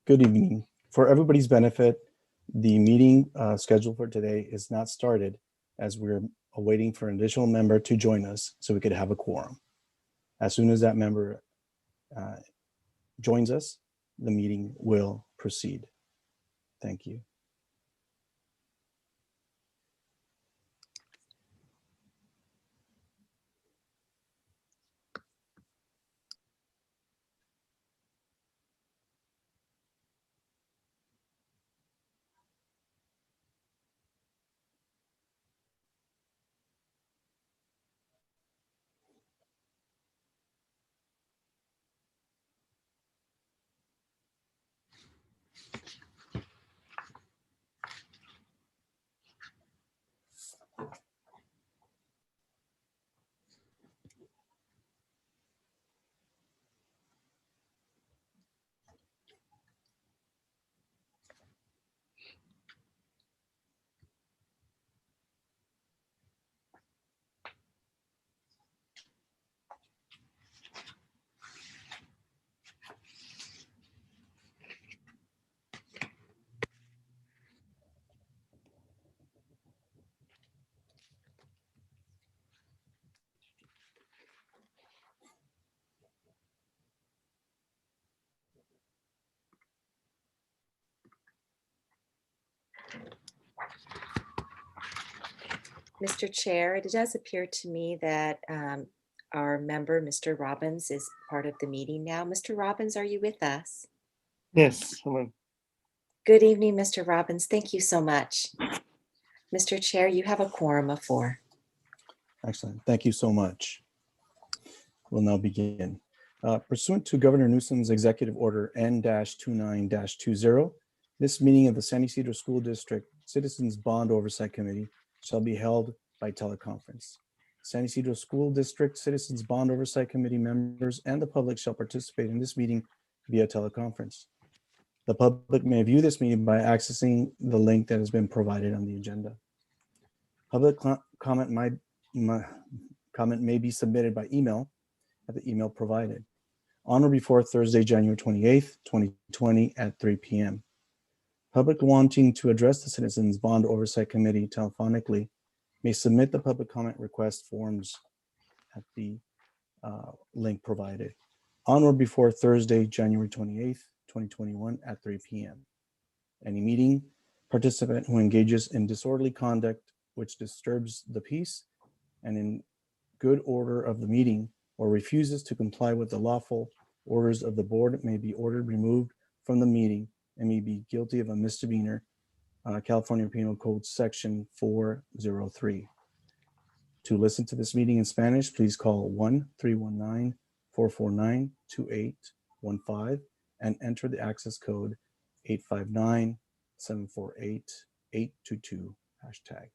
Good evening. For everybody's benefit, the meeting scheduled for today is not started as we're awaiting for an additional member to join us so we could have a quorum. As soon as that member joins us, the meeting will proceed. Thank you. Mr. Chair, it does appear to me that our member, Mr. Robbins, is part of the meeting now. Mr. Robbins, are you with us? Yes, hello. Good evening, Mr. Robbins. Thank you so much. Mr. Chair, you have a quorum of 4. Excellent. Thank you so much. We'll now begin. Pursuant to Governor Newsom's Executive Order N-29-20, this meeting of the San Ysidro School District Citizens Bond Oversight Committee shall be held by teleconference. San Ysidro School District Citizens Bond Oversight Committee members and the public shall participate in this meeting via teleconference. The public may view this meeting by accessing the link that has been provided on the agenda. Public comment may be submitted by email at the email provided on or before Thursday, January 28th, 2020 at 3 p.m. Public wanting to address the Citizens Bond Oversight Committee telephonically may submit the public comment request forms at the link provided on or before Thursday, January 28th, 2021 at 3 p.m. Any meeting participant who engages in disorderly conduct which disturbs the peace and in good order of the meeting or refuses to comply with the lawful orders of the board may be ordered removed from the meeting and may be guilty of a misdemeanor, California Penal Code Section 403. To listen to this meeting in Spanish, please call 1-319-449-2815 and enter the access code 859-748-822 hashtag.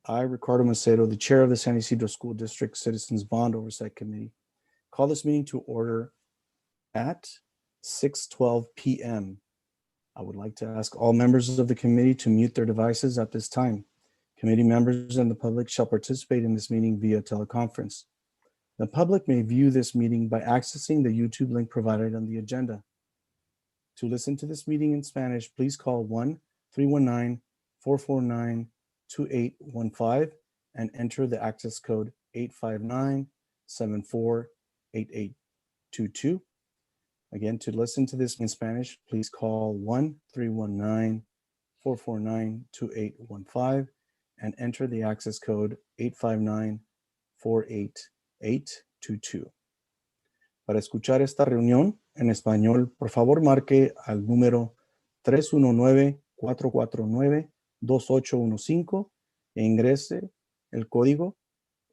I, Ricardo Macedo, the chair of the San Ysidro School District Citizens Bond Oversight Committee, call this meeting to order at 6:12 p.m. I would like to ask all members of the committee to mute their devices at this time. Committee members and the public shall participate in this meeting via teleconference. The public may view this meeting by accessing the YouTube link provided on the agenda. To listen to this meeting in Spanish, please call 1-319-449-2815 and enter the access code 859-748822. Again, to listen to this in Spanish, please call 1-319-449-2815 and enter the access code 859-48822. Para escuchar esta reunión en español, por favor marque al número 319-449-2815 e ingrese el código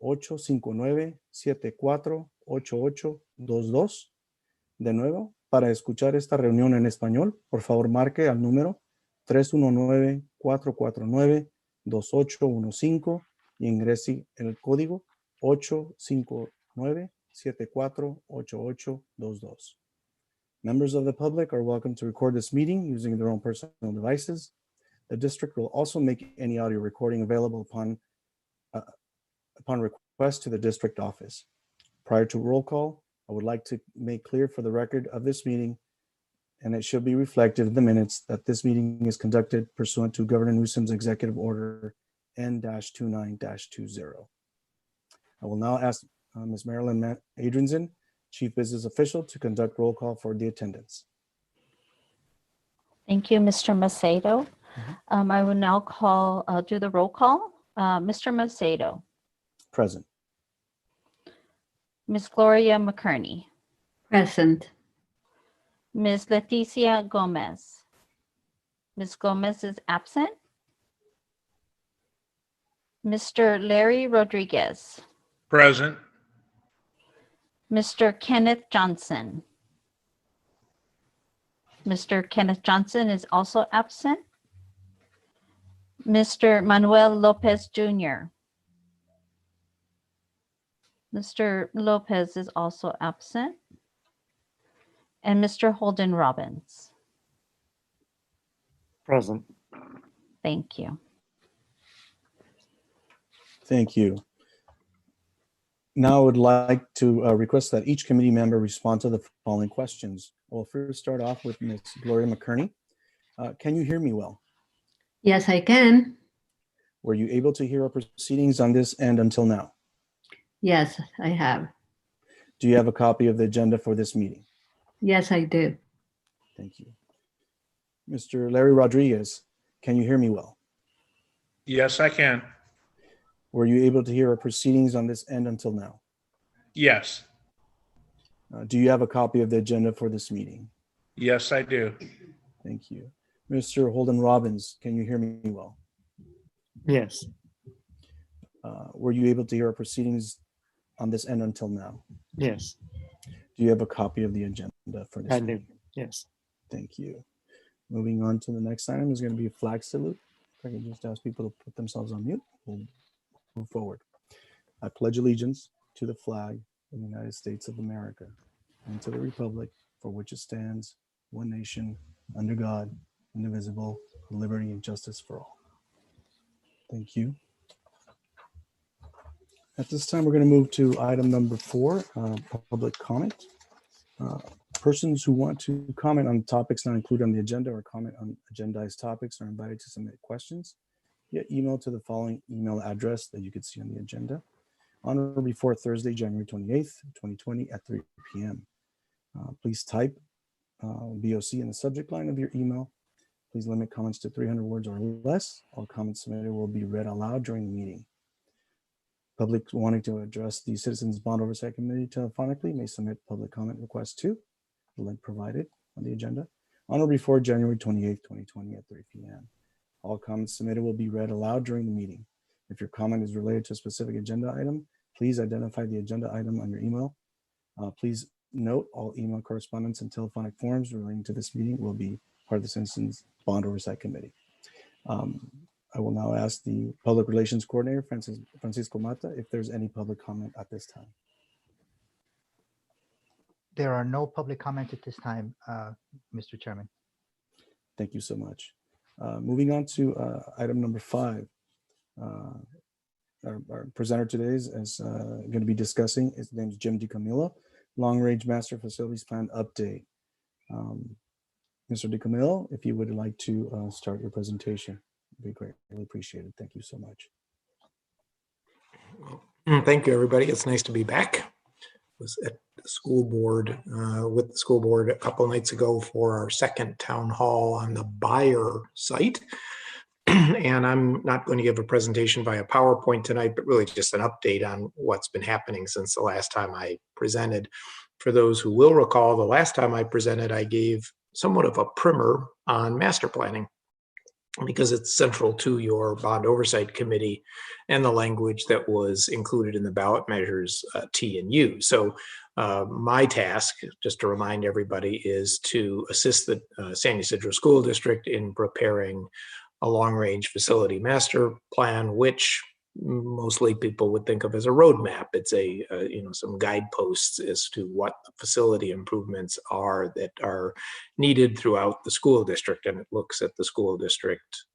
859-748822. De nuevo, para escuchar esta reunión en español, por favor marque al número 319-449-2815 y ingrese el código 859-748822. Members of the public are welcome to record this meeting using their own personal devices. The district will also make any audio recording available upon request to the district office. Prior to roll call, I would like to make clear for the record of this meeting, and it should be reflected in the minutes, that this meeting is conducted pursuant to Governor Newsom's Executive Order N-29-20. I will now ask Ms. Marilyn Adrianson, Chief Business Official, to conduct roll call for the attendance. Thank you, Mr. Macedo. I will now do the roll call. Mr. Macedo, Present. Ms. Gloria McKerney, Present. Ms. Leticia Gomez. Ms. Gomez is absent. Mr. Larry Rodriguez, Present. Mr. Kenneth Johnson. Mr. Kenneth Johnson is also absent. Mr. Manuel Lopez Jr. Mr. Lopez is also absent. And Mr. Holden Robbins. Present. Thank you. Thank you. Now I would like to request that each committee member respond to the following questions. We'll first start off with Ms. Gloria McKerney. Can you hear me well? Yes, I can. Were you able to hear our proceedings on this end until now? Yes, I have. Do you have a copy of the agenda for this meeting? Yes, I do. Thank you. Mr. Larry Rodriguez, can you hear me well? Yes, I can. Were you able to hear our proceedings on this end until now? Yes. Do you have a copy of the agenda for this meeting? Yes, I do. Thank you. Mr. Holden Robbins, can you hear me well? Yes. Were you able to hear our proceedings on this end until now? Yes. Do you have a copy of the agenda for this I do. meeting? Yes. Thank you. Moving on to the next item is going to be a flag salute. If I can just ask people to put themselves on mute, we'll move forward. I pledge allegiance to the flag of the United States of America and to the republic for which it stands, one nation, under God, indivisible, with liberty and justice for all. Thank you. At this time, we're going to move to item number 4, public comment. Persons who want to comment on topics not included on the agenda or comment on agendized topics are invited to submit questions via email to the following email address that you can see on the agenda on or before Thursday, January 28th, 2020 at 3 p.m. Please type BOC in the subject line of your email. Please limit comments to 300 words or less. All comments submitted will be read aloud during the meeting. Public wanting to address the Citizens Bond Oversight Committee telephonically may submit public comment requests to the link provided on the agenda on or before January 28th, 2020 at 3 p.m. All comments submitted will be read aloud during the meeting. If your comment is related to a specific agenda item, please identify the agenda item on your email. Please note all email correspondence and telephonic forms relating to this meeting will be part of the Citizens Bond Oversight Committee. I will now ask the Public Relations Coordinator, Francisco Mata, if there's any public comment at this time. There are no public comments at this time, Mr. Chairman. Thank you so much. Moving on to item number 5. Our presenter today is going to be discussing, his name is Jim Camillo, Long Range Master Facilities Plan Update. Mr. Camillo, if you would like to start your presentation, it'd be great. Really appreciated. Thank you so much. Thank you, everybody. It's nice to be back. I was at the school board, with the school board a couple of nights ago for our second town hall on the Bayer site. And I'm not going to give a presentation via PowerPoint tonight, but really just an update on what's been happening since the last time I presented. For those who will recall, the last time I presented, I gave somewhat of a primer on master planning, because it's central to your Bond Oversight Committee and the language that was included in the ballot measures T and U. So my task, just to remind everybody, is to assist the San Ysidro School District in preparing a long-range facility master plan, which mostly people would think of as a roadmap. It's a some guideposts as to what the facility improvements are that are needed throughout the school district, and it looks at the school district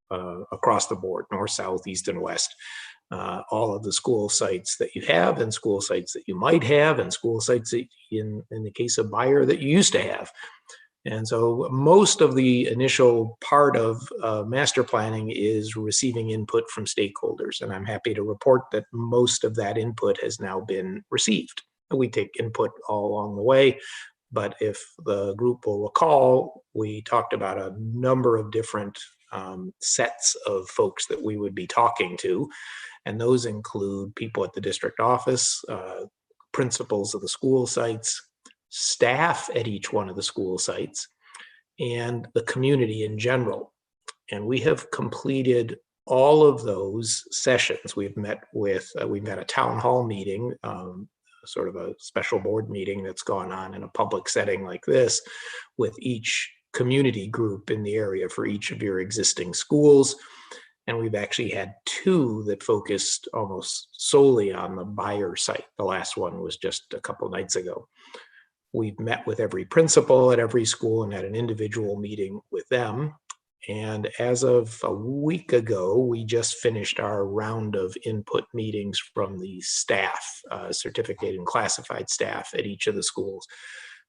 across the board, north, south, east, and west, all of the school sites that you have, and school sites that you might have, and school sites that in the case of Buyer that you used to have. And so most of the initial part of master planning is receiving input from stakeholders. And I'm happy to report that most of that input has now been received. We take input all along the way, but if the group will recall, we talked about a number of different sets of folks that we would be talking to. And those include people at the district office, principals of the school sites, staff at each one of the school sites, and the community in general. And we have completed all of those sessions. We've met a town hall meeting, sort of a special board meeting that's gone on in a public setting like this with each community group in the area for each of your existing schools. And we've actually had 2 that focused almost solely on the Buyer site. The last one was just a couple of nights ago. We've met with every principal at every school and had an individual meeting with them. And as of a week ago, we just finished our round of input meetings from the staff, certificated and classified staff at each of the schools.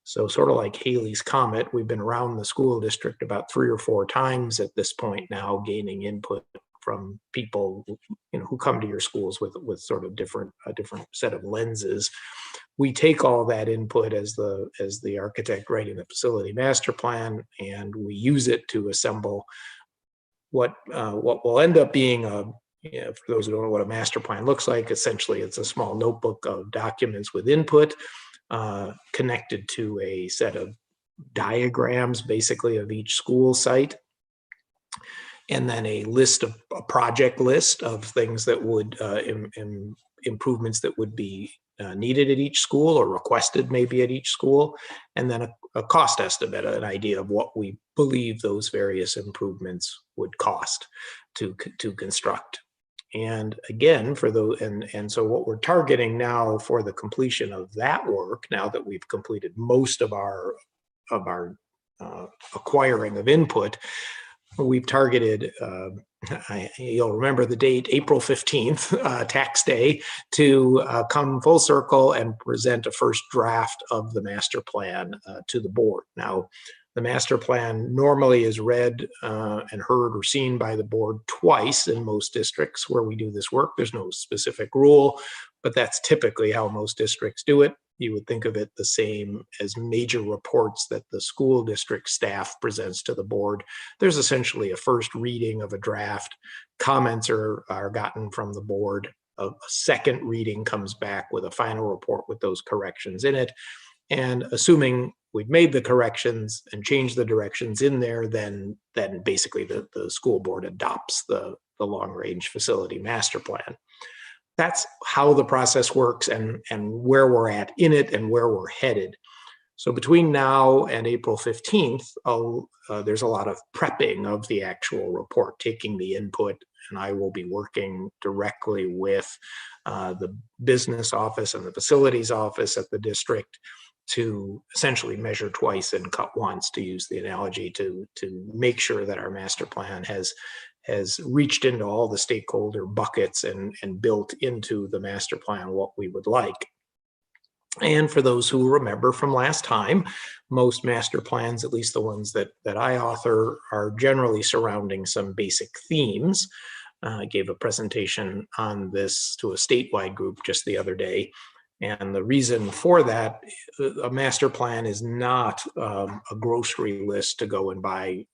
So sort of like Haley's Comet, we've been around the school district about 3 or 4 times at this point now, gaining input from people, who come to your schools with sort of a different set of lenses. We take all that input as the architect writing the facility master plan, and we use it to assemble what will end up being for those who don't know what a master plan looks like. Essentially, it's a small notebook of documents with input connected to a set of diagrams, basically, of each school site. And then a project list of things that would, improvements that would be needed at each school or requested maybe at each school. And then a cost estimate, an idea of what we believe those various improvements would cost to construct. And again, for those, and so what we're targeting now for the completion of that work, now that we've completed most of our acquiring of input, we've targeted, you'll remember the date, April 15th, tax day, to come full circle and present a first draft of the master plan to the board. Now, the master plan normally is read and heard or seen by the board twice in most districts where we do this work. There's no specific rule, but that's typically how most districts do it. You would think of it the same as major reports that the school district staff presents to the board. There's essentially a first reading of a draft. Comments are gotten from the board. A second reading comes back with a final report with those corrections in it. And assuming we've made the corrections and changed the directions in there, then basically the school board adopts the long-range facility master plan. That's how the process works and where we're at in it and where we're headed. So between now and April 15th, there's a lot of prepping of the actual report, taking the input, and I will be working directly with the business office and the facilities office at the district to essentially measure twice and cut once, to use the analogy, to make sure that our master plan has reached into all the stakeholder buckets and built into the master plan what we would like. And for those who remember from last time, most master plans, at least the ones that I author, are generally surrounding some basic themes. I gave a presentation on this to a statewide group just the other day. And the reason for that, a master plan is not a grocery list to go and buy,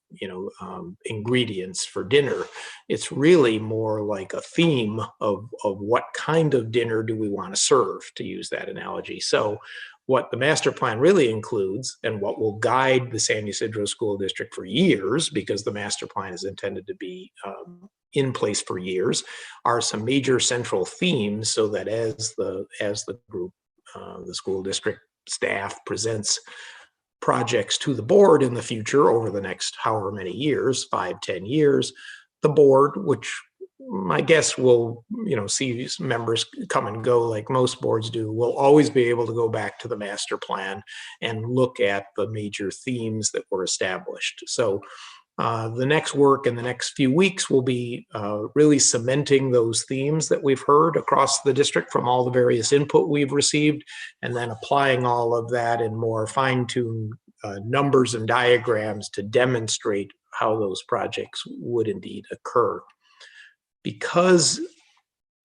ingredients for dinner. It's really more like a theme of what kind of dinner do we want to serve, to use that analogy. So what the master plan really includes, and what will guide the San Ysidro School District for years, because the master plan is intended to be in place for years, are some major central themes, so that as the group, the school district staff presents projects to the board in the future over the next however many years, 5-10 years, the board, which my guess will, see members come and go like most boards do, will always be able to go back to the master plan and look at the major themes that were established. So The next work in the next few weeks will be really cementing those themes that we've heard across the district from all the various input we've received, and then applying all of that in more fine-tuned numbers and diagrams to demonstrate how those projects would indeed occur. Because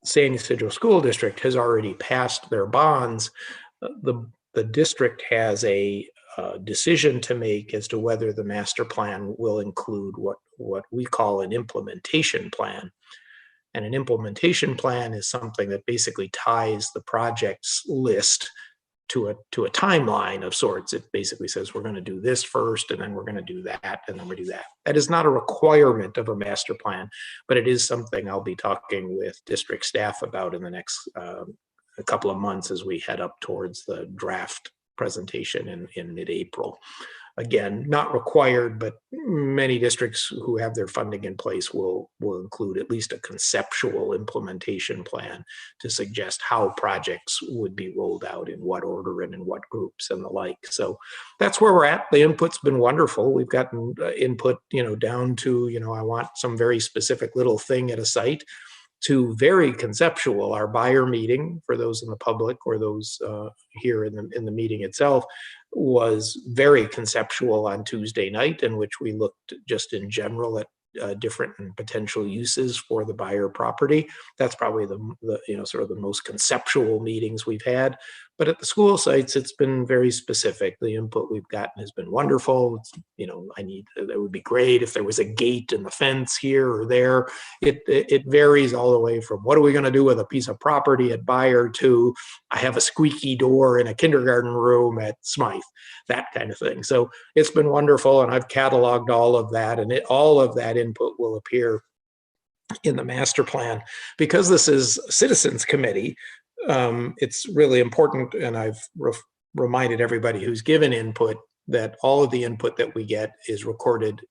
San Ysidro School District has already passed their bonds, the district has a decision to make as to whether the master plan will include what we call an implementation plan. And an implementation plan is something that basically ties the project's list to a timeline of sorts. It basically says we're going to do this first, and then we're going to do that, and then we do that. That is not a requirement of a master plan, but it is something I'll be talking with district staff about in the next a couple of months as we head up towards the draft presentation in mid-April. Again, not required, but many districts who have their funding in place will include at least a conceptual implementation plan to suggest how projects would be rolled out, in what order and in what groups and the like. So that's where we're at. The input's been wonderful. We've gotten input, down to, I want some very specific little thing at a site, to very conceptual. Our buyer meeting, for those in the public or those here in the meeting itself, was very conceptual on Tuesday night, in which we looked just in general at different and potential uses for the buyer property. That's probably the sort of the most conceptual meetings we've had. But at the school sites, it's been very specific. The input we've gotten has been wonderful. It would be great if there was a gate in the fence here or there. It varies all the way from what are we going to do with a piece of property at Buyer to I have a squeaky door in a kindergarten room at Smythe, that kind of thing. So it's been wonderful, and I've cataloged all of that, and all of that input will appear in the master plan. Because this is a citizens committee, it's really important, and I've reminded everybody who's given input that all of the input that we get is recorded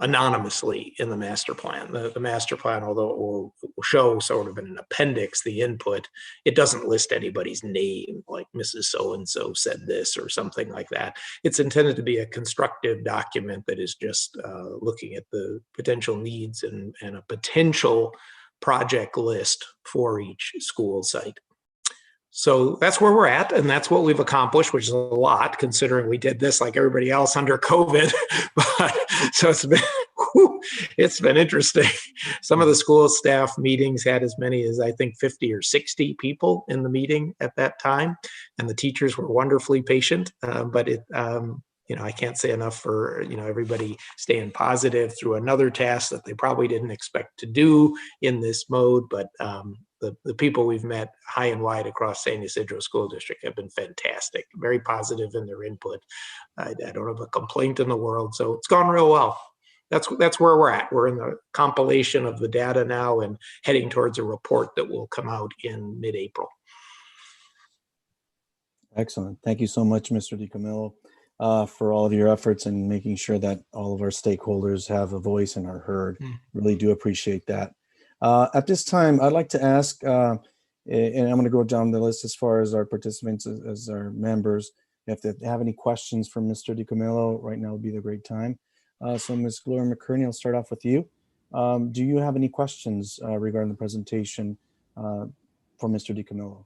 anonymously in the master plan. The master plan, although it will show sort of in an appendix the input, it doesn't list anybody's name, like Mrs. So-and-so said this or something like that. It's intended to be a constructive document that is just looking at the potential needs and a potential project list for each school site. So that's where we're at, and that's what we've accomplished, which is a lot considering we did this like everybody else under COVID. But so it's been interesting. Some of the school staff meetings had as many as I think 50 or 60 people in the meeting at that time, and the teachers were wonderfully patient. But I can't say enough for everybody staying positive through another task that they probably didn't expect to do in this mode. But the people we've met high and wide across San Ysidro School District have been fantastic, very positive in their input. I don't have a complaint in the world, so it's gone real well. That's where we're at. We're in the compilation of the data now and heading towards a report that will come out in mid-April. Excellent. Thank you so much, Mr. Camillo, for all of your efforts and making sure that all of our stakeholders have a voice and are heard. Really do appreciate that. At this time, I'd like to ask, and I'm going to go down the list as far as our participants, as our members. If they have any questions for Mr. Camillo, right now would be the great time. So Ms. Gloria McCurney, I'll start off with you. Do you have any questions regarding the presentation for Mr. Camillo?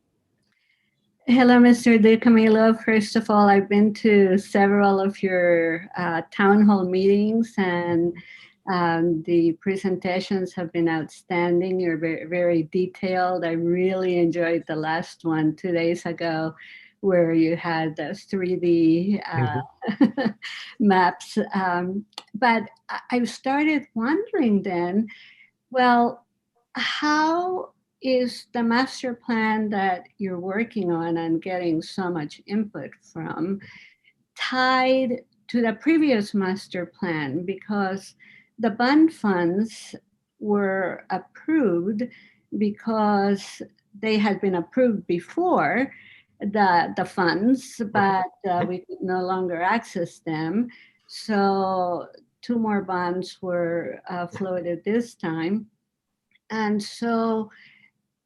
Hello, Mr. Camillo. First of all, I've been to several of your town hall meetings, and the presentations have been outstanding. You're very, very detailed. I really enjoyed the last one 2 days ago, where you had the 3D maps. But I started wondering then, well, how is the master plan that you're working on and getting so much input from tied to the previous master plan? Because the bond funds were approved because they had been approved before the funds, but we could no longer access them. So 2 more bonds were floated this time. And so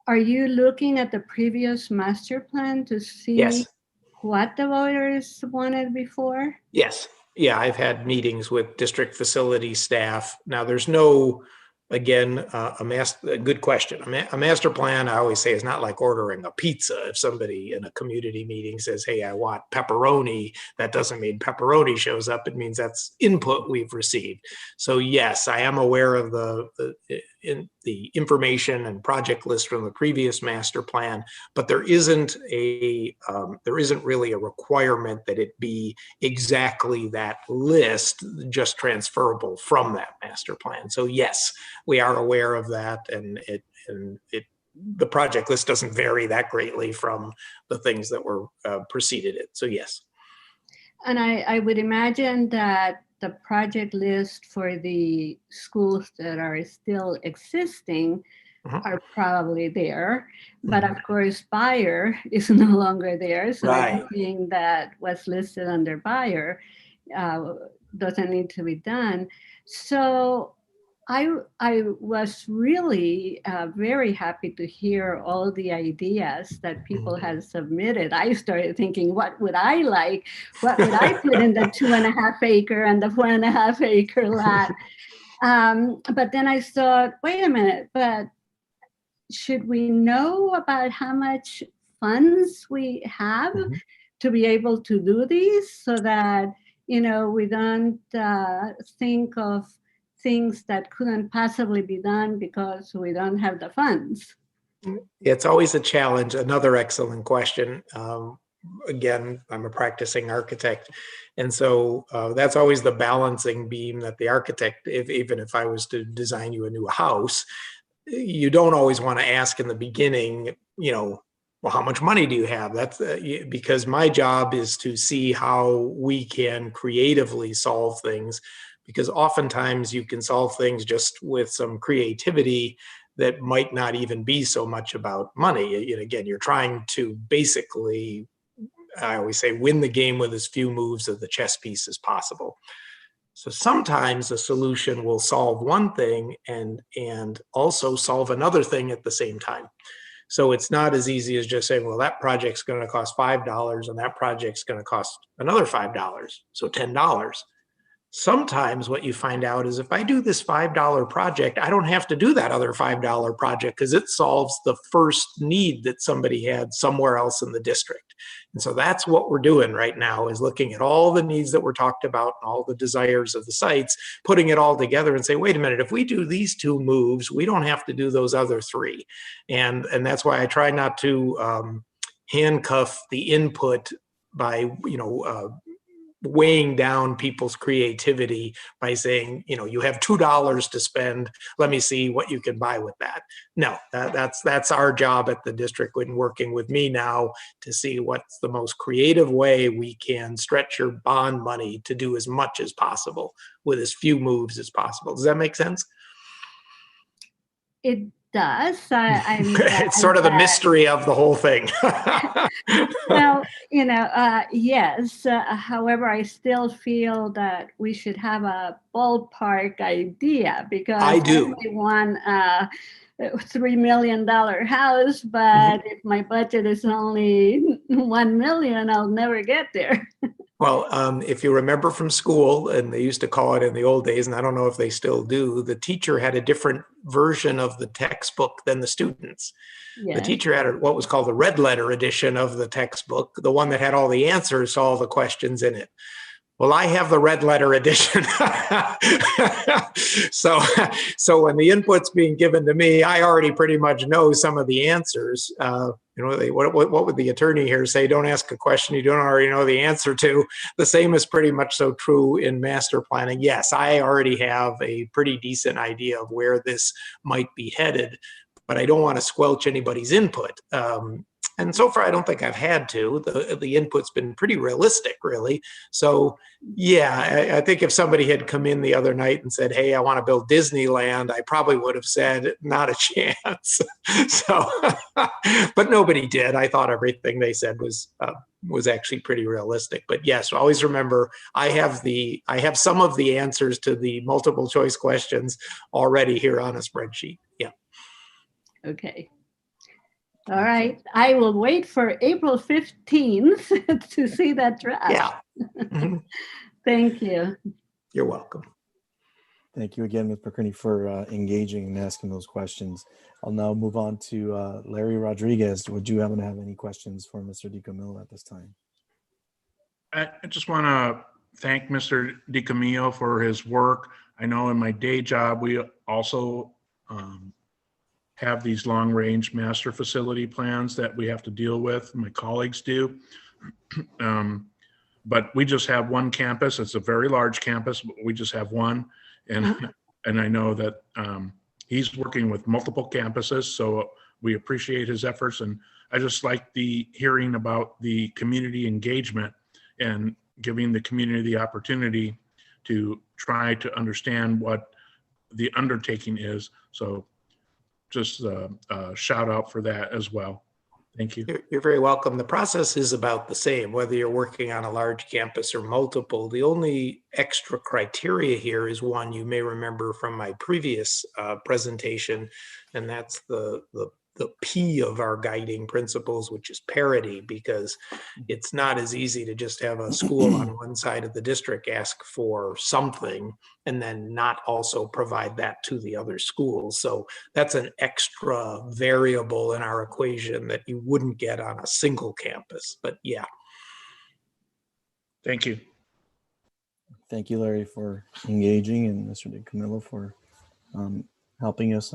are you looking at the previous master plan to see Yes. what the voters wanted before? Yes. Yeah, I've had meetings with district facility staff. Now, there's no, again, a good question. A master plan, I always say, is not like ordering a pizza. If somebody in a community meeting says, hey, I want pepperoni, that doesn't mean pepperoni shows up. It means that's input we've received. So yes, I am aware of the information and project list from the previous master plan, but there isn't really a requirement that it be exactly that list, just transferable from that master plan. So yes, we are aware of that, and the project list doesn't vary that greatly from the things that were preceded it. So yes. And I would imagine that the project list for the schools that are still existing are probably there. But of course, Bayer is no longer there. So Right. everything that was listed under Bayer doesn't need to be done. So I was really very happy to hear all the ideas that people had submitted. I started thinking, what would I like? What would I put in the 2.5 acre and the 4.5 acre lot? But then I thought, wait a minute, but should we know about how much funds we have to be able to do these, so that, you know, we don't think of things that couldn't possibly be done because we don't have the funds? It's always a challenge. Another excellent question. Again, I'm a practicing architect. And so that's always the balancing beam that the architect, even if I was to design you a new house, you don't always want to ask in the beginning, you know, well, how much money do you have? That's because my job is to see how we can creatively solve things, because oftentimes you can solve things just with some creativity that might not even be so much about money. You know, again, you're trying to basically, I always say, win the game with as few moves of the chess piece as possible. So sometimes a solution will solve one thing and also solve another thing at the same time. So it's not as easy as just saying, well, that project's going to cost $5 and that project's going to cost another $5, so $10. Sometimes what you find out is if I do this $5 project, I don't have to do that other $5 project because it solves the first need that somebody had somewhere else in the district. And so that's what we're doing right now, is looking at all the needs that were talked about and all the desires of the sites, putting it all together and say, wait a minute, if we do these 2 moves, we don't have to do those other 3. And that's why I try not to handcuff the input by, you know, weighing down people's creativity by saying, you know, you have $2 to spend, let me see what you can buy with that. No, that's our job at the district, when working with me now, to see what's the most creative way we can stretch your bond money to do as much as possible with as few moves as possible. Does that make sense? It does. I'm It's sort of the mystery of the whole thing. Well, you know, yes. However, I still feel that we should have a ballpark idea, because I do. I want a $3 million house, but if my budget is only 1 million, I'll never get there. Well, if you remember from school, and they used to call it in the old days, and I don't know if they still do, the teacher had a different version of the textbook than the students. Yes. The teacher had what was called the red letter edition of the textbook, the one that had all the answers to all the questions in it. Well, I have the red letter edition. So when the input's being given to me, I already pretty much know some of the answers. You know, what would the attorney here say? Don't ask a question you don't already know the answer to. The same is pretty much so true in master planning. Yes, I already have a pretty decent idea of where this might be headed, but I don't want to squelch anybody's input. And so far, I don't think I've had to. The input's been pretty realistic, really. So, yeah, I think if somebody had come in the other night and said, hey, I want to build Disneyland, I probably would have said, not a chance. So, but nobody did. I thought everything they said was actually pretty realistic. But yes, always remember, I have some of the answers to the multiple choice questions already here on a spreadsheet. Yeah. Okay. All right. I will wait for April 15th to see that draft. Yeah. Mm-hmm. Thank you. You're welcome. Thank you again, Ms. McCurney, for engaging and asking those questions. I'll now move on to Larry Rodriguez. Would you happen to have any questions for Mr. DiCamillo at this time? I just want to thank Mr. DiCamillo for his work. I know in my day job, we also have these long-range master facility plans that we have to deal with. My colleagues do. But we just have one campus. It's a very large campus, but we just have one. And I know that he's working with multiple campuses, so we appreciate his efforts. And I just like the hearing about the community engagement and giving the community the opportunity to try to understand what the undertaking is. So just a shout out for that as well. Thank you. You're very welcome. The process is about the same, whether you're working on a large campus or multiple. The only extra criteria here is one you may remember from my previous presentation, and that's the P of our guiding principles, which is parity, because it's not as easy to just have a school on one side of the district ask for something and then not also provide that to the other schools. So that's an extra variable in our equation that you wouldn't get on a single campus. But yeah. Thank you. Thank you, Larry, for engaging, and Mr. DiCamillo for helping us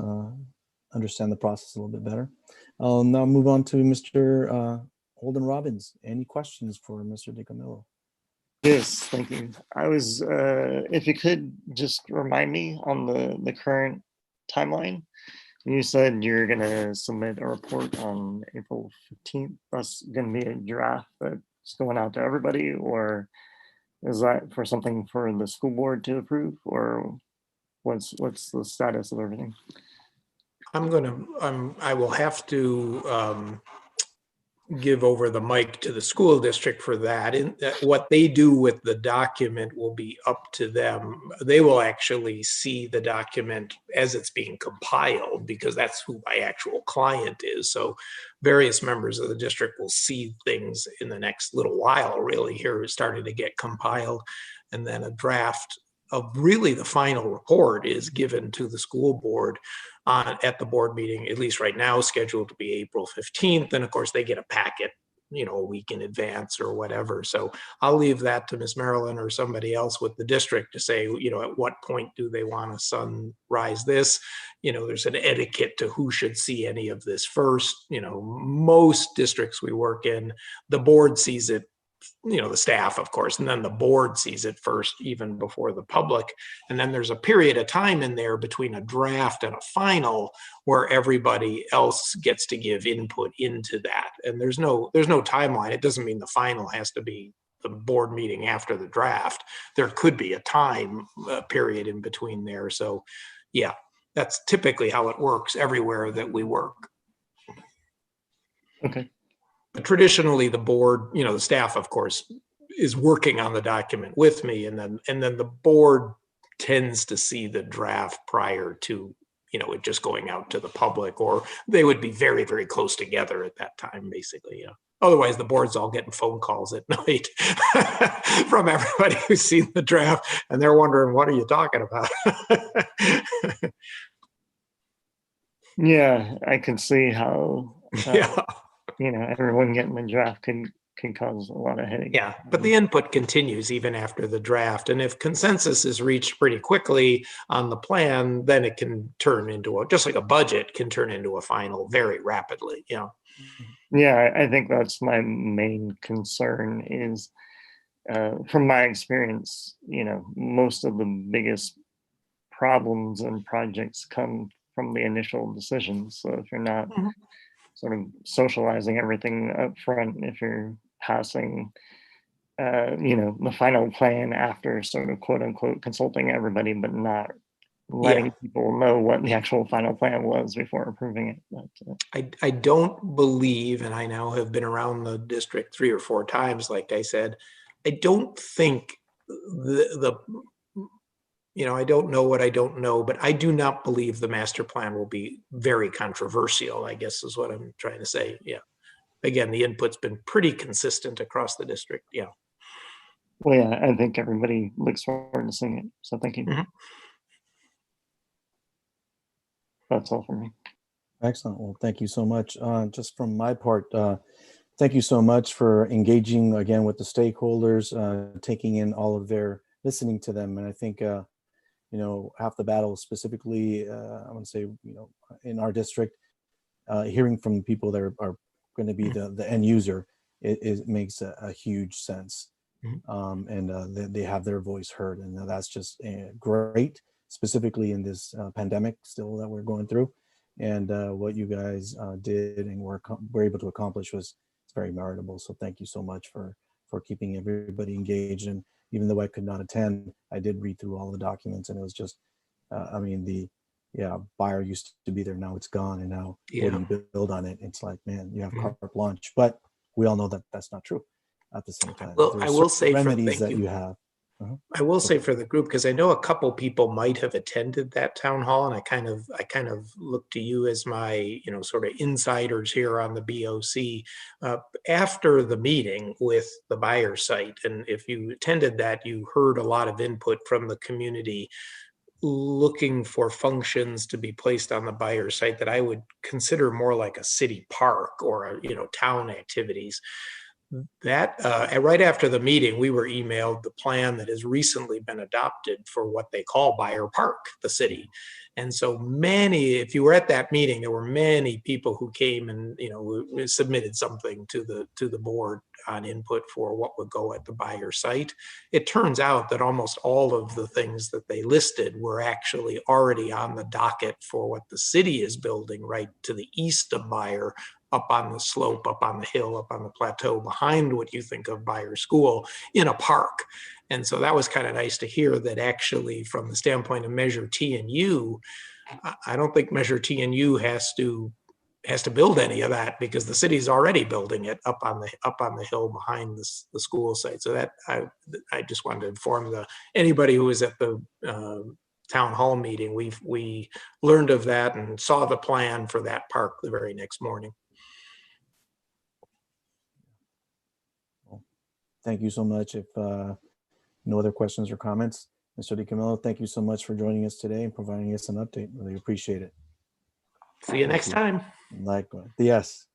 understand the process a little bit better. I'll now move on to Mr. Holden Robbins. Any questions for Mr. DiCamillo? Yes, thank you. I was, if you could just remind me on the current timeline. You said you're going to submit a report on April 15th. That's going to be a draft that's going out to everybody, or is that for something for the school board to approve, or what's the status of everything? I will have to give over the mic to the school district for that. And what they do with the document will be up to them. They will actually see the document as it's being compiled, because that's who my actual client is. So various members of the district will see things in the next little while, really. Here it's starting to get compiled, and then a draft of really the final report is given to the school board at the board meeting, at least right now, scheduled to be April 15th. And of course, they get a packet, a week in advance or whatever. So I'll leave that to Ms. Marilyn or somebody else with the district to say, at what point do they want to sunrise this? There's an etiquette to who should see any of this first. Most districts we work in, the board sees it, the staff, of course, and then the board sees it first, even before the public. And then there's a period of time in there between a draft and a final where everybody else gets to give input into that. And there's no timeline. It doesn't mean the final has to be the board meeting after the draft. There could be a time period in between there. So yeah, that's typically how it works everywhere that we work. Okay. But traditionally, the board, the staff, of course, is working on the document with me, and then the board tends to see the draft prior to, it just going out to the public, or they would be very, very close together at that time, basically. Yeah. Otherwise, the board's all getting phone calls at night from everybody who's seen the draft, and they're wondering, what are you talking about? Yeah, I can see how. Yeah. Everyone getting the draft can cause a lot of headache. Yeah, but the input continues even after the draft. And if consensus is reached pretty quickly on the plan, then it can turn into just like a budget can turn into a final very rapidly. Yeah, I think that's my main concern is, from my experience, most of the biggest problems and projects come from the initial decisions. So if you're not sort of socializing everything up front, if you're passing, the final plan after sort of quote unquote consulting everybody, but not letting people know what the actual final plan was before approving it. But, I don't believe, and I now have been around the district 3 or 4 times, like I said, I don't think I don't know what I don't know, but I do not believe the master plan will be very controversial, I guess is what I'm trying to say. Yeah. Again, the input's been pretty consistent across the district. Yeah. Well, yeah, I think everybody looks forward to seeing it. So thank you. Mhm. That's all for me. Excellent. Well, thank you so much. Just from my part, thank you so much for engaging again with the stakeholders, taking in all of their, listening to them. And I think, half the battle specifically, I want to say, in our district, hearing from people that are going to be the end user, it makes a huge sense. And they have their voice heard. And that's just great, specifically in this pandemic still that we're going through. And what you guys did and were able to accomplish was very meritable. So thank you so much for keeping everybody engaged. And even though I could not attend, I did read through all the documents, and it was just, buyer used to be there, now it's gone, and now what do you build on it? It's like, man, you have carte blanche, but we all know that that's not true. At the same time, Well, I will say remedies that you have. I will say for the group, because I know a couple people might have attended that town hall, and I kind of look to you as my, sort of insiders here on the BOC. After the meeting with the buyer site, and if you attended that, you heard a lot of input from the community looking for functions to be placed on the buyer site that I would consider more like a city park or, town activities. That right after the meeting, we were emailed the plan that has recently been adopted for what they call Buyer Park, the city. And so many, if you were at that meeting, there were many people who came and submitted something to the board on input for what would go at the buyer site. It turns out that almost all of the things that they listed were actually already on the docket for what the city is building right to the east of Buyer, up on the slope, up on the hill, up on the plateau behind what you think of Buyer School, in a park. And so that was kind of nice to hear that actually from the standpoint of Measure T and U, I don't think Measure T and U has to build any of that, because the city's already building it up on the hill behind the school site. So that I just wanted to inform anybody who was at the town hall meeting. We learned of that and saw the plan for that park the very next morning. Thank you so much. If no other questions or comments, Mr. Camillo, thank you so much for joining us today and providing us an update. Really appreciate it. See you next time. Likewise. Yes.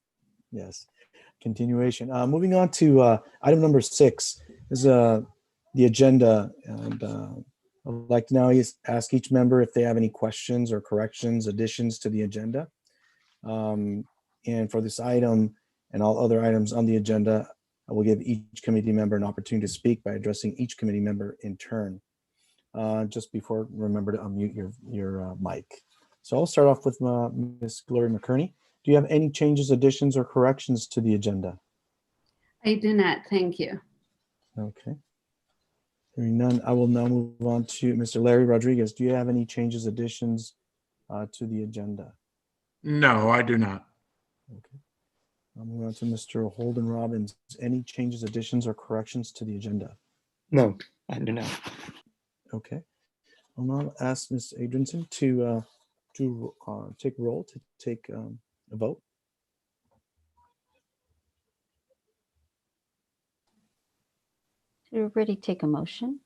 Continuation. Moving on to item number 6 is the agenda. And I'd like to now ask each member if they have any questions or corrections, additions to the agenda. And for this item and all other items on the agenda, I will give each committee member an opportunity to speak by addressing each committee member in turn. Just before, remember to unmute your mic. So I'll start off with Ms. Gloria McKerney. Do you have any changes, additions, or corrections to the agenda? I do not, thank you. Okay. Hearing none, I will now move on to Mr. Larry Rodriguez. Do you have any changes, additions to the agenda? No, I do not. Okay. I'll move on to Mr. Holden Robbins. Any changes, additions, or corrections to the agenda? No, I do not. Okay. I'll now ask Ms. Adrianson to take roll, to take a vote. You already take a motion.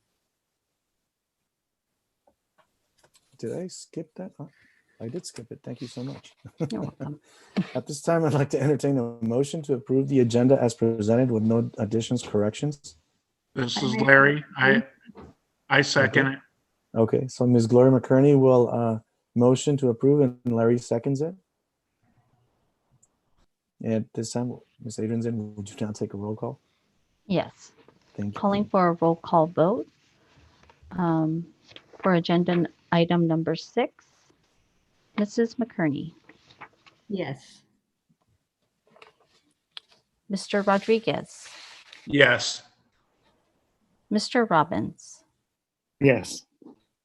Did I skip that? I did skip it. Thank you so much. You're welcome. At this time, I'd like to entertain a motion to approve the agenda as presented with no additions, corrections. This is Larry. I second it. Okay, so Ms. Gloria McKerney will motion to approve, and Larry seconds it. And at this time, Ms. Adrianson, would you now take a roll call? Yes. Thank you. Calling for a roll call vote for agenda item number 6. Mrs. McKerney, Yes. Mr. Rodriguez, Yes. Mr. Robbins, Yes.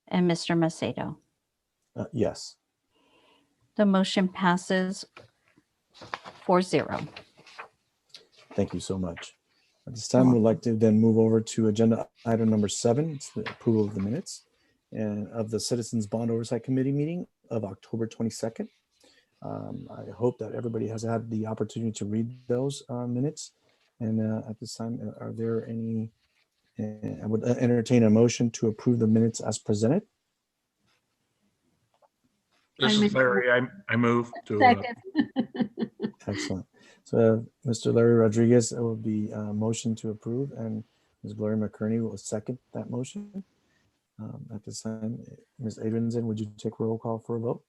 and Mr. Macedo. Yes. The motion passes 4-0. Thank you so much. At this time, we'd like to then move over to agenda item number 7. It's the approval of the minutes and of the Citizens Bond Oversight Committee meeting of October 22nd. I hope that everybody has had the opportunity to read those minutes. And at this time, are there any And I would entertain a motion to approve the minutes as presented. This I is Larry. I move to, Second. Excellent. So Mr. Larry Rodriguez, it will be a motion to approve, and Ms. Gloria McKerney will second that motion. At this time, Ms. Adrianson, would you take roll call for a vote?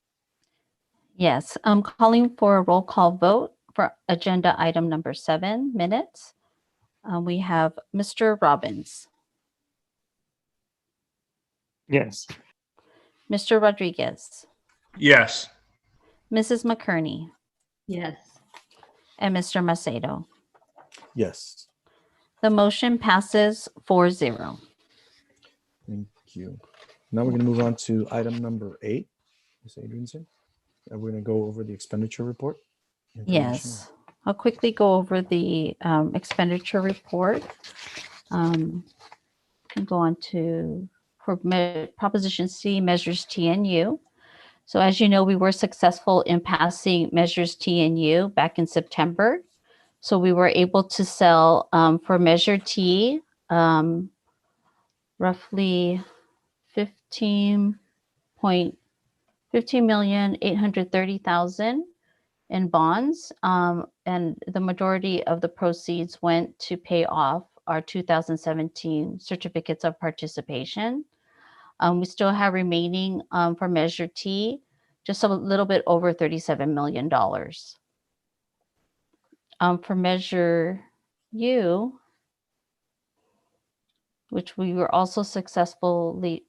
Yes, I'm calling for a roll call vote for agenda item number 7, minutes. We have Mr. Robbins, Yes. Mr. Rodriguez, yes. Mrs. McKerney, Yes. and Mr. Macedo. Yes. The motion passes 4-0. Thank you. Now we're going to move on to item number 8, Ms. Adrianson. And we're going to go over the expenditure report. Yes, I'll quickly go over the expenditure report. Can go on to Proposition C, Measures T and U. So as you know, we were successful in passing Measures T and U back in September. So we were able to sell for Measure T roughly 15,830,000 in bonds, and the majority of the proceeds went to pay off our 2017 certificates of participation. We still have remaining for Measure T, just a little bit over $37 million. For Measure U, which we were also successfully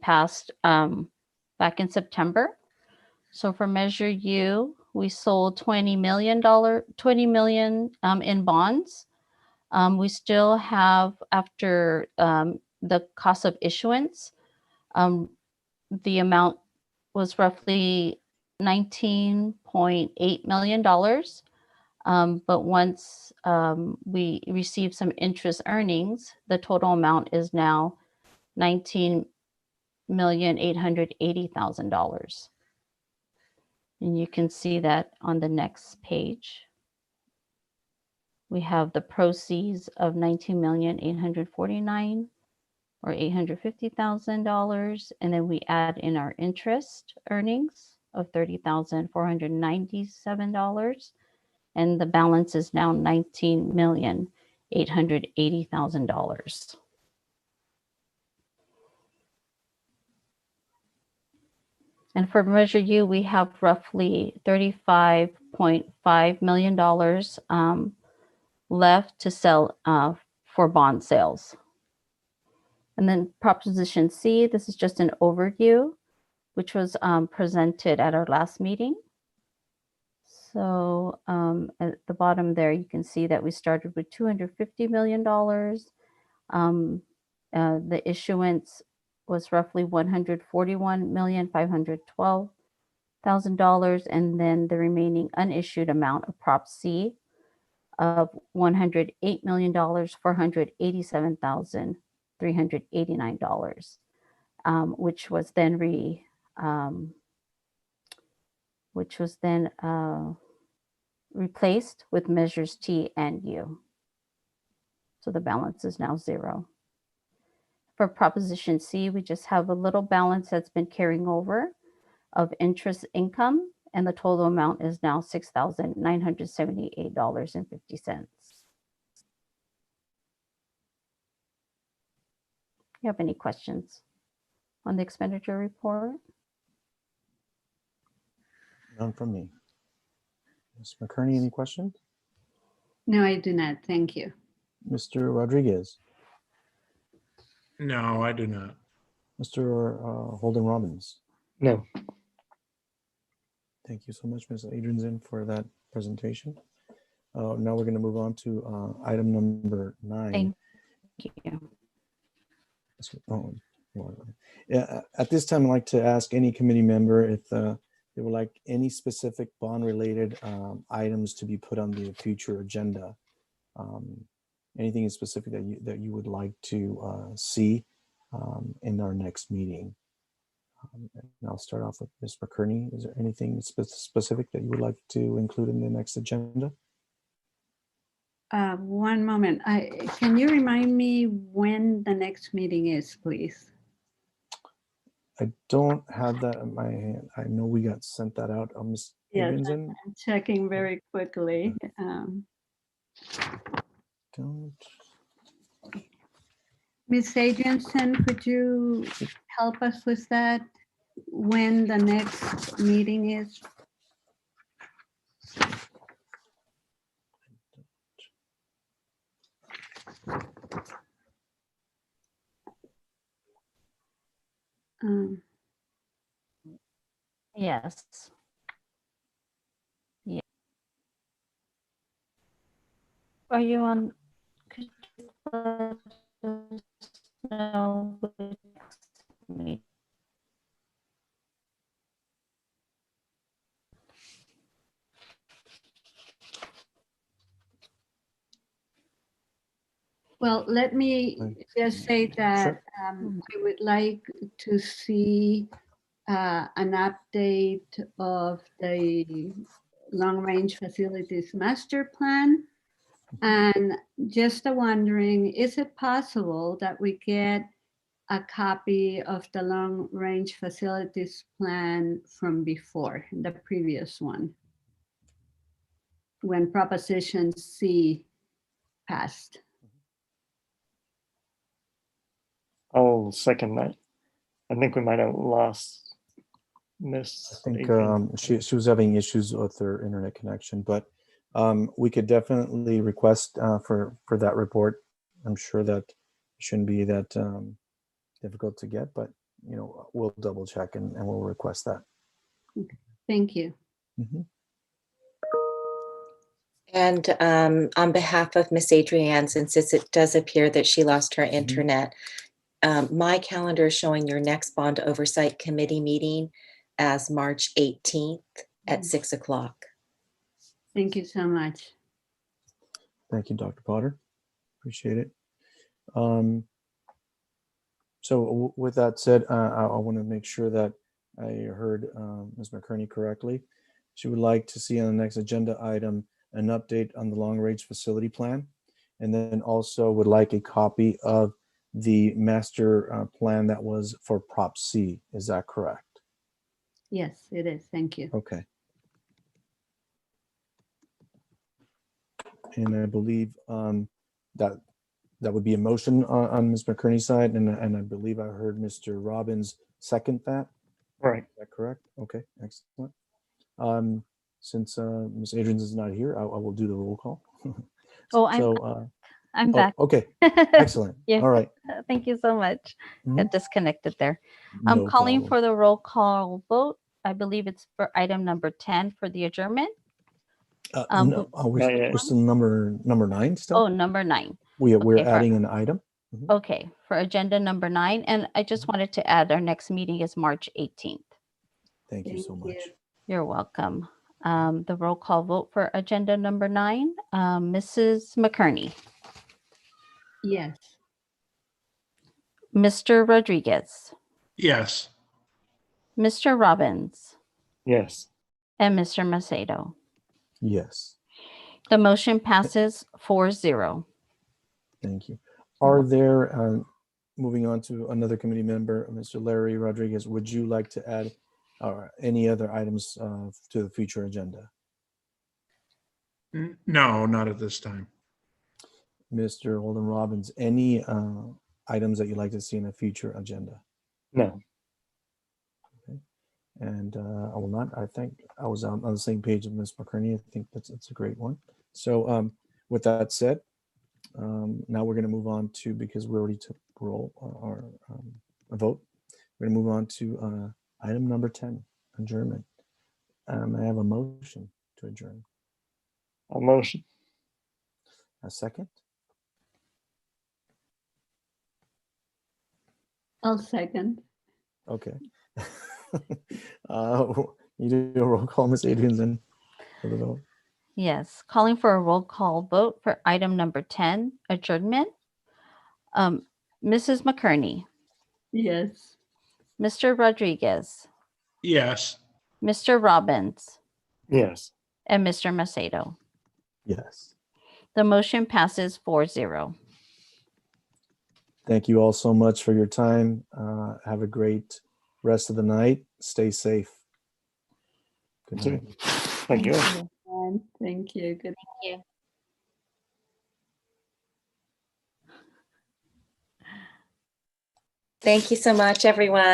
passed back in September. So for Measure U, we sold $20 million in bonds. We still have, after the cost of issuance, the amount was roughly $19.8 million. But once we receive some interest earnings, the total amount is now $19,880,000. And you can see that on the next page. We have the proceeds of $19,849,000 or $850,000, and then we add in our interest earnings of $30,497, and the balance is now $19,880,000. And for Measure U, we have roughly $35.5 million left to sell for bond sales. And then Proposition C, this is just an overview, which was presented at our last meeting. So at the bottom there, you can see that we started with $250 million. The issuance was roughly $141,512,000, and then the remaining unissued amount of Prop C of $108,487,389, which was then replaced with Measures T and U. So the balance is now 0. For Proposition C, we just have a little balance that's been carrying over of interest income, and the total amount is now $6,978.50. You have any questions on the expenditure report? None from me. Ms. McKerney, any questions? No, I do not. Thank you. Mr. Rodriguez, No, I do not. Mr. Holden Robbins. No. Thank you so much, Ms. Adrianson, for that presentation. Now we're going to move on to item number 9. Thank you. Yeah, at this time, I'd like to ask any committee member if they would like any specific bond-related items to be put on the future agenda. Anything specific that you would like to see in our next meeting. And I'll start off with Ms. McKerney. Is there anything specific that you would like to include in the next agenda? One moment. Can you remind me when the next meeting is, please? I don't have that in my hand. I know we got sent that out. Ms. Yes, Adrianson? I'm checking very quickly. Don't. Ms. Adrianson, could you help us with that? When the next meeting is? Yes. Yeah. Are you on? Could you let us know which meeting? Well, let me just say that I would like to see an update of the long-range facilities master plan. And just wondering, is it possible that we get a copy of the long-range facilities plan from before, the previous one, when Proposition C passed? I'll second that. I think we might have lost Miss. I think Adrian. she was having issues with her internet connection, but we could definitely request for that report. I'm sure that it shouldn't be that difficult to get, but you know, we'll double check and we'll request that. Thank you. Mhm. And on behalf of Miss Adrienne, since it does appear that she lost her internet, my calendar is showing your next Bond Oversight Committee meeting as March 18th at 6 o'clock. Thank you so much. Thank you, Dr. Potter. Appreciate it. So with that said, I want to make sure that I heard Ms. McCurney correctly. She would like to see on the next agenda item an update on the long-range facility plan, and then also would like a copy of the master plan that was for Prop C. Is that correct? Yes, it is. Thank you. Okay. And I believe that would be a motion on Ms. McCurney's side, and I believe I heard Mr. Robbins second that. Right. Is that correct? Okay, excellent. Since Ms. Adrians is not here, I will do the roll call. Oh, I'm back. Okay, excellent. Yeah. All right. Thank you so much. Got disconnected there. I'm No calling problem. for the roll call vote. I believe it's for item number 10 for the adjournment. No, we're still number 9 still. Oh, number 9. We're Okay, adding an item. Okay, for agenda number 9. And I just wanted to add our next meeting is March 18th. Thank you so much. You're welcome. The roll call vote for agenda number 9, Mrs. McCurney, Yes. Mr. Rodriguez, Yes. Mr. Robbins, Yes. and Mr. Macedo. Yes. The motion passes 4-0. Thank you. Are there, moving on to another committee member, Mr. Larry Rodriguez, would you like to add any other items to the future agenda? No, not at this time. Mr. Holden Robbins, any items that you'd like to see in a future agenda? No. Okay. And I will not. I think I was on the same page with Ms. McCurney. I think that's a great one. So with that said, now we're going to move on to, because we already took roll or a vote, we're going to move on to item number 10, adjournment. I have a motion to adjourn. A motion. A second? I'll second. Okay. You do a roll call, Ms. Adrianson, for the vote. Yes, calling for a roll call vote for item number 10, adjournment. Mrs. McCurney, Yes. Mr. Rodriguez, Yes. Mr. Robbins, Yes. and Mr. Macedo. Yes. The motion passes 4-0. Thank you all so much for your time. Have a great rest of the night. Stay safe. Good night. Thank you. And thank you. Good. Thank you so much, everyone.